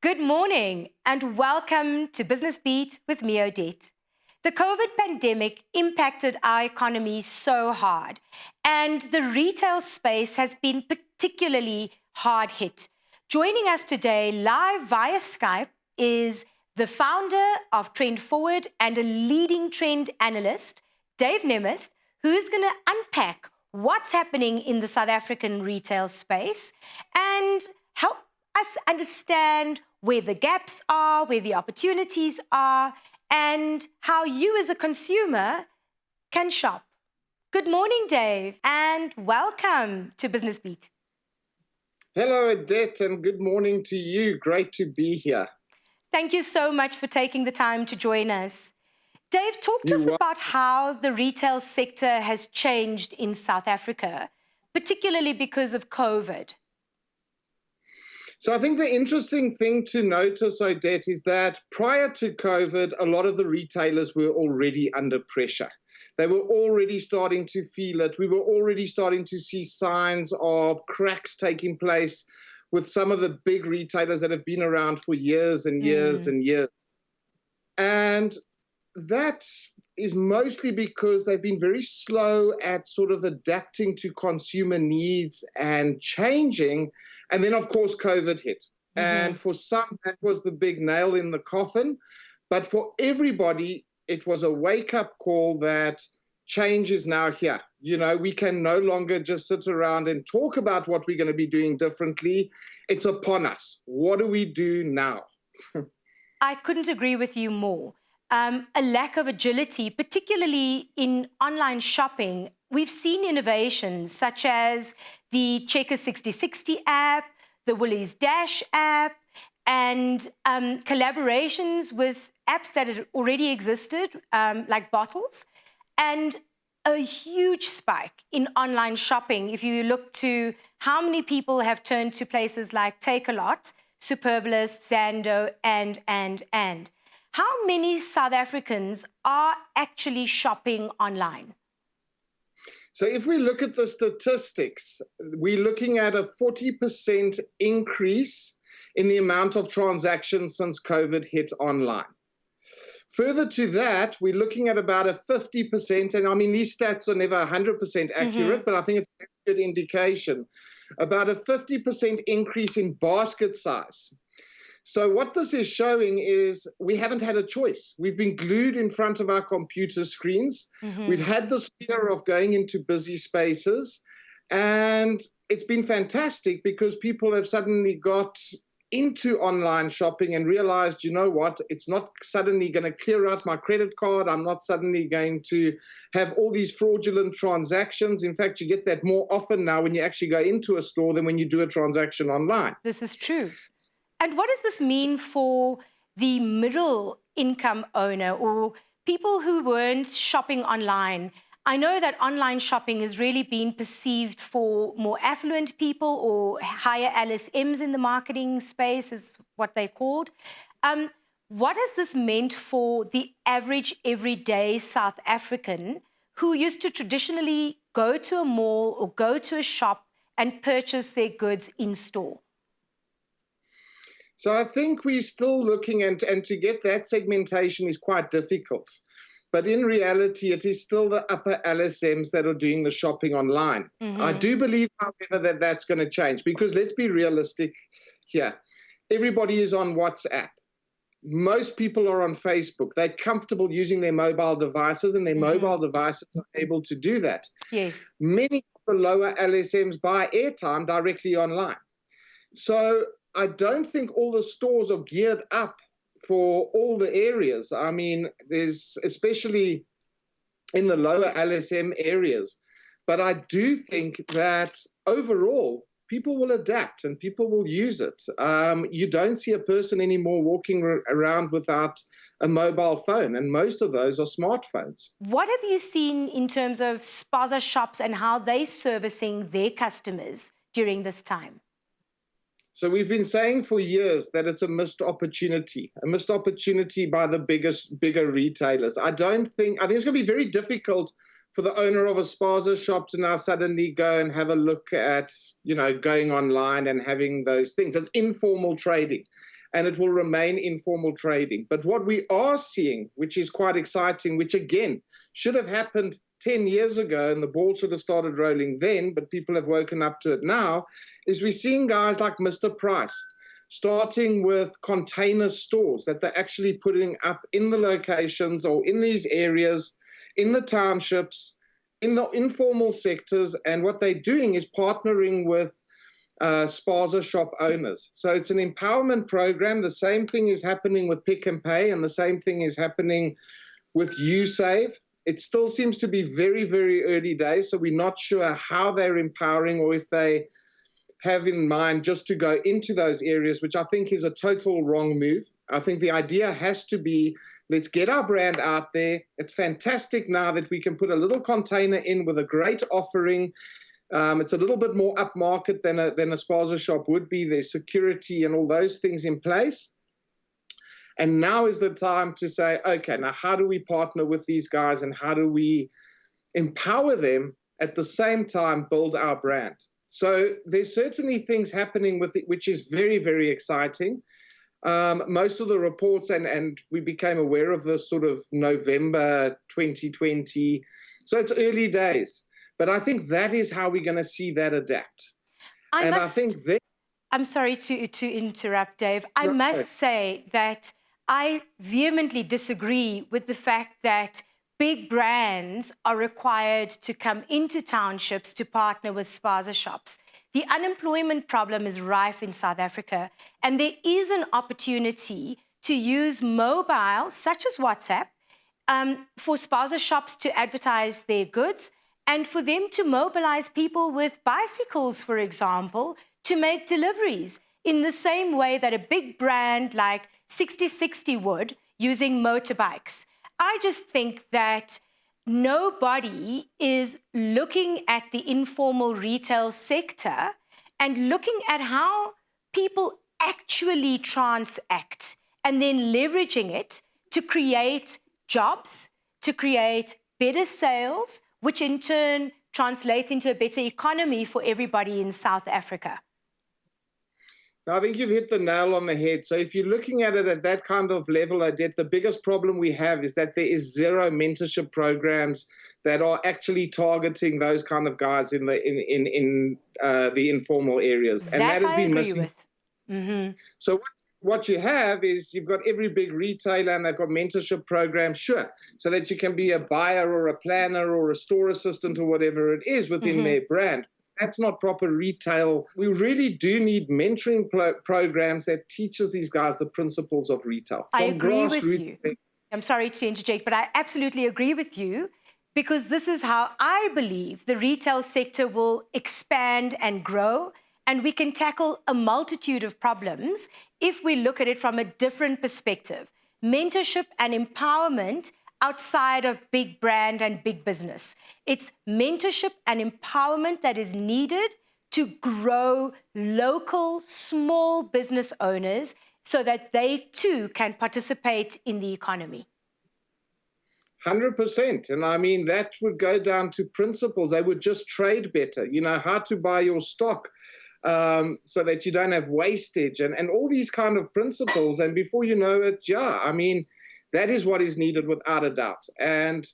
Good morning and welcome to Business Beat with me, Odette. The COVID pandemic impacted our economy so hard, and the retail space has been particularly hard hit. Joining us today live via Skype is the founder of Trend Forward and a leading trend analyst, Dave Nemeth, who's going to unpack what's happening in the South African retail space and help us understand where the gaps are, where the opportunities are, and how you as a consumer can shop. Good morning, Dave, and welcome to Business Beat. Hello, Odette, and good morning to you. Great to be here. Thank you so much for taking the time to join us. Dave, talk to us about how the retail sector has changed in South Africa, particularly because of COVID. So I think the interesting thing to notice, Odette, is that prior to COVID, a lot of the retailers were already under pressure. They were already starting to feel it. We were already starting to see signs of cracks taking place with some of the big retailers that have been around for years and years and years. And that is mostly because they've been very slow at sort of adapting to consumer needs and changing. And then, of course, COVID hit. And for some, that was the big nail in the coffin. But for everybody, it was a wake-up call that change is now here. You know, we can no longer just sit around and talk about what we're going to be doing differently. It's upon us. What do we do now? I couldn't agree with you more. A lack of agility, particularly in online shopping. We've seen innovations such as the Checker 6060 app, the Woolies Dash app, and collaborations with apps that had already existed, like Bottles, and a huge spike in online shopping. If you look to how many people have turned to places like Takealot, Superbalist, Zando, and. How many South Africans are actually shopping online? So if we look at the statistics, we're looking at a 40% increase in the amount of transactions since COVID hit online. Further to that, we're looking at about a 50%, and I mean, these stats are never 100% accurate, but I think it's a good indication, about a 50% increase in basket size. So what this is showing is we haven't had a choice. We've been glued in front of our computer screens. We've had this fear of going into busy spaces. And it's been fantastic because people have suddenly got into online shopping and realized, you know what, it's not suddenly going to clear out my credit card. I'm not suddenly going to have all these fraudulent transactions. In fact, you get that more often now when you actually go into a store than when you do a transaction online. This is true. And what does this mean for the middle income owner or people who weren't shopping online? I know that online shopping has really been perceived for more affluent people or higher LSMs in the marketing space is what they're called. What has this meant for the average everyday South African who used to traditionally go to a mall or go to a shop and purchase their goods in store? So I think we're still looking, and to get that segmentation is quite difficult. But in reality, it is still the upper LSMs that are doing the shopping online. I do believe, however, that that's going to change because let's be realistic here. Everybody is on WhatsApp. Most people are on Facebook. They're comfortable using their mobile devices, and their mobile devices are able to do that. Yes. Many of the lower LSMs buy airtime directly online. So I don't think all the stores are geared up for all the areas. I mean, there's especially in the lower LSM areas. But I do think that overall, people will adapt and people will use it. You don't see a person anymore walking around without a mobile phone, and most of those are smartphones. What have you seen in terms of Spaza shops and how they're servicing their customers during this time? So we've been saying for years that it's a missed opportunity by the bigger retailers. I think it's going to be very difficult for the owner of a Spaza shop to now suddenly go and have a look at, going online and having those things. It's informal trading. and it will remain informal trading. But what we are seeing, which is quite exciting, which again should have happened 10 years ago, and the ball should have started rolling then, but people have woken up to it now, is we're seeing guys like Mr. Price starting with container stores that they're actually putting up in the locations or in these areas, in the townships, in the informal sectors. And what they're doing is partnering with Spaza shop owners. So it's an empowerment program. The same thing is happening with Pick and Pay, and the same thing is happening with USave. It still seems to be very, very early days, so we're not sure how they're empowering or if they have in mind just to go into those areas, which I think is a total wrong move. I think the idea has to be, let's get our brand out there. It's fantastic now that we can put a little container in with a great offering. It's a little bit more upmarket than a Spaza shop would be. There's security and all those things in place. And now is the time to say, okay, now how do we partner with these guys and how do we empower them at the same time build our brand? So there's certainly things happening with it, which is very, very exciting. Most of the reports, and we became aware of this sort of November 2020. So it's early days. But I think that is how we're going to see that adapt. I think that... I'm sorry to interrupt, Dave. I must say that I vehemently disagree with the fact that big brands are required to come into townships to partner with Spaza shops. The unemployment problem is rife in South Africa, and there is an opportunity to use mobile, such as WhatsApp, for Spaza shops to advertise their goods and for them to mobilize people with bicycles, for example, to make deliveries in the same way that a big brand like 6060 would, using motorbikes. I just think that nobody is looking at the informal retail sector and looking at how people actually transact and then leveraging it to create jobs, to create better sales, which in turn translates into a better economy for everybody in South Africa. I think you've hit the nail on the head. So if you're looking at it at that kind of level, Odette, the biggest problem we have is that there is zero mentorship programs that are actually targeting those kind of guys in the informal areas. And that has been missing. Mm-hmm. So what you have is you've got every big retailer and they've got mentorship programs, sure, so that you can be a buyer or a planner or a store assistant or whatever it is within their brand. That's not proper retail. We really do need mentoring programs that teaches these guys the principles of retail. I agree with you. I'm sorry to interject, but I absolutely agree with you, because this is how I believe the retail sector will expand and grow, and we can tackle a multitude of problems if we look at it from a different perspective. Mentorship and empowerment outside of big brand and big business. It's mentorship and empowerment that is needed to grow local small business owners so that they too can participate in the economy. 100%. And I mean, that would go down to principles. They would just trade better, you know, how to buy your stock so that you don't have wastage and all these kind of principles. And before you know it, yeah, I mean, that is what is needed without a doubt. And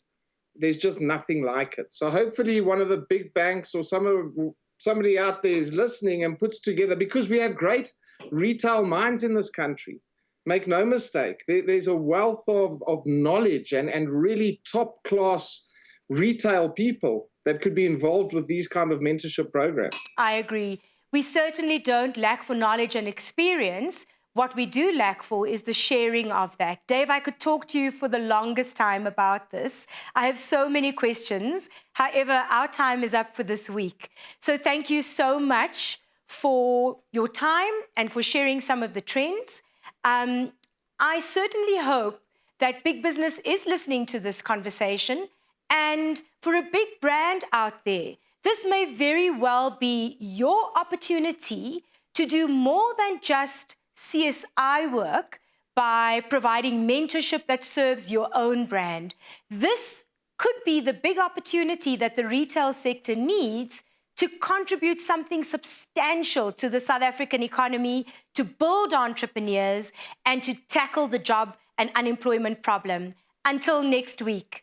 there's just nothing like it. So hopefully one of the big banks or somebody out there is listening and puts together, because we have great retail minds in this country. Make no mistake, there's a wealth of knowledge and really top-class retail people that could be involved with these kind of mentorship programs. I agree. We certainly don't lack for knowledge and experience. What we do lack for is the sharing of that. Dave, I could talk to you for the longest time about this. I have so many questions. However, our time is up for this week. So thank you so much for your time and for sharing some of the trends. I certainly hope that big business is listening to this conversation. And for a big brand out there, this may very well be your opportunity to do more than just CSI work by providing mentorship that serves your own brand. This could be the big opportunity that the retail sector needs to contribute something substantial to the South African economy, to build entrepreneurs, and to tackle the job and unemployment problem. Until next week.